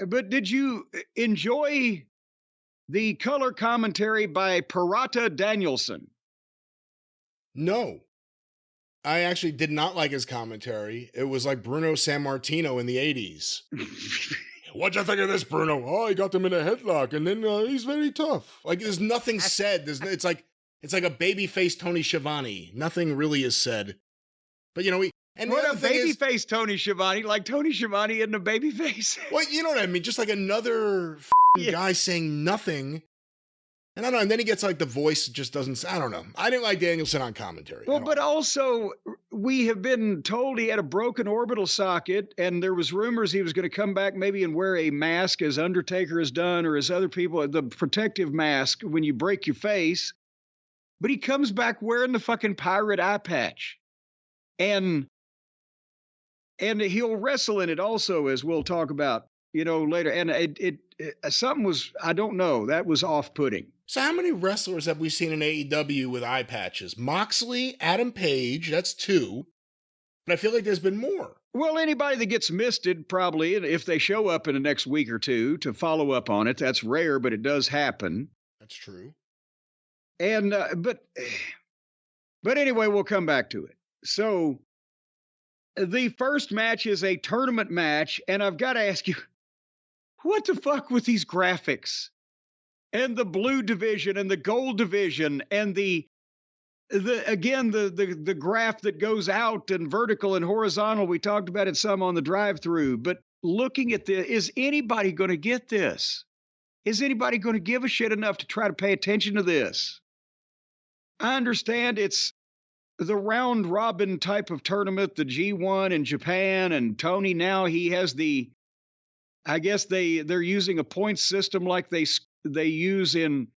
But did you enjoy the color commentary by Parata Danielson? No. I actually did not like his commentary. It was like Bruno Sammartino in the 80s. What'd you think of this, Bruno? Oh, he got them in a headlock, and then he's very tough. Like, there's nothing said. It's like a baby-faced Tony Schiavone. Nothing really is said. But, you know, What a babyface Tony Schiavone, like Tony Schiavone isn't a babyface. Well, you know what I mean? Just like another guy saying nothing. And I don't know, and then he gets like the voice just doesn't, I don't know. I didn't like Danielson on commentary. Well, but also we have been told he had a broken orbital socket, and there was rumors he was going to come back maybe and wear a mask as Undertaker has done, or as other people, the protective mask when you break your face. But he comes back wearing the fucking pirate eye patch. And he'll wrestle in it also, as we'll talk about, later. And it something was, I don't know, that was off-putting. So how many wrestlers have we seen in AEW with eye patches? Moxley, Adam Page, that's 2. But I feel like there's been more. Well, anybody that gets misted, probably, if they show up in the next week or two to follow up on it, that's rare, but it does happen. That's true. And, but anyway, we'll come back to it. So the first match is a tournament match, and I've got to ask you, what the fuck with these graphics? And the blue division and the gold division and the graph that goes out and vertical and horizontal. We talked about it some on the drive-through, but looking at this, is anybody going to get this? Is anybody going to give a shit enough to try to pay attention to this? I understand it's the round robin type of tournament, the G1 in Japan, and Tony now he has I guess they're using a point system like they use in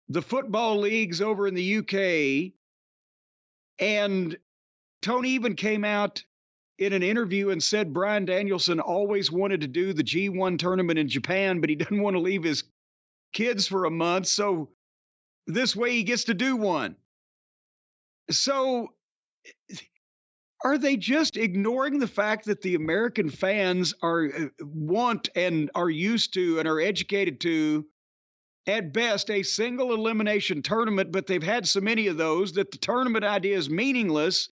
the football leagues over in the UK. And Tony even came out in an interview and said Bryan Danielson always wanted to do the G1 tournament in Japan, but he doesn't want to leave his kids for a month. So this way he gets to do one. So are they just ignoring the fact that the American fans want and are used to and are educated to, at best, a single elimination tournament, but they've had so many of those that the tournament idea is meaningless.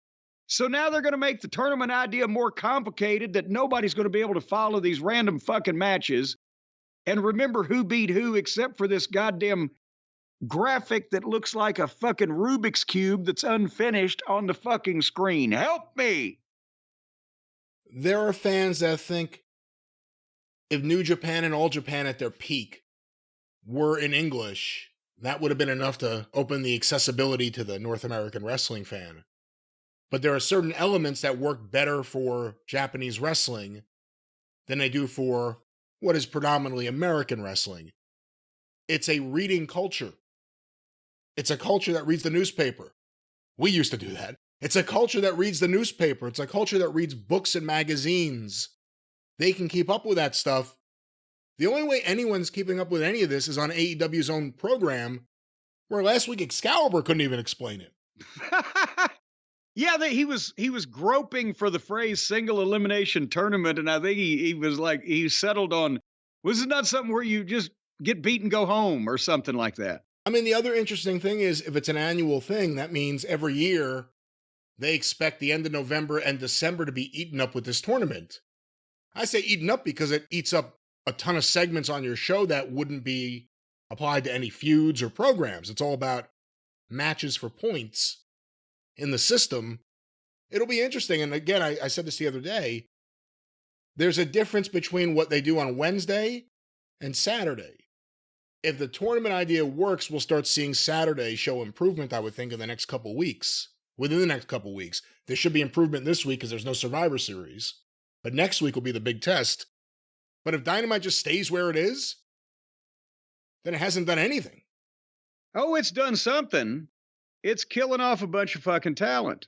So now they're going to make the tournament idea more complicated that nobody's going to be able to follow these random fucking matches and remember who beat who except for this goddamn graphic that looks like a fucking Rubik's Cube that's unfinished on the fucking screen. Help me! There are fans that think if New Japan and All Japan at their peak were in English, that would have been enough to open the accessibility to the North American wrestling fan. But there are certain elements that work better for Japanese wrestling than they do for what is predominantly American wrestling. It's a reading culture. It's a culture that reads the newspaper. We used to do that. It's a culture that reads the newspaper. It's a culture that reads books and magazines. They can keep up with that stuff. The only way anyone's keeping up with any of this is on AEW's own program, where last week Excalibur couldn't even explain it. Yeah, he was groping for the phrase single elimination tournament, and I think he was like, he settled on, was it not something where you just get beat and go home or something like that? I mean, the other interesting thing is if it's an annual thing, that means every year they expect the end of November and December to be eaten up with this tournament. I say eaten up because it eats up a ton of segments on your show that wouldn't be applied to any feuds or programs. It's all about matches for points in the system. It'll be interesting. And again, I said this the other day, there's a difference between what they do on Wednesday and Saturday. If the tournament idea works, we'll start seeing Saturday show improvement, I would think, in the next couple weeks. Within the next couple weeks. There should be improvement this week because there's no Survivor Series. But next week will be the big test. But if Dynamite just stays where it is, then it hasn't done anything. Oh, it's done something. It's killing off a bunch of fucking talent.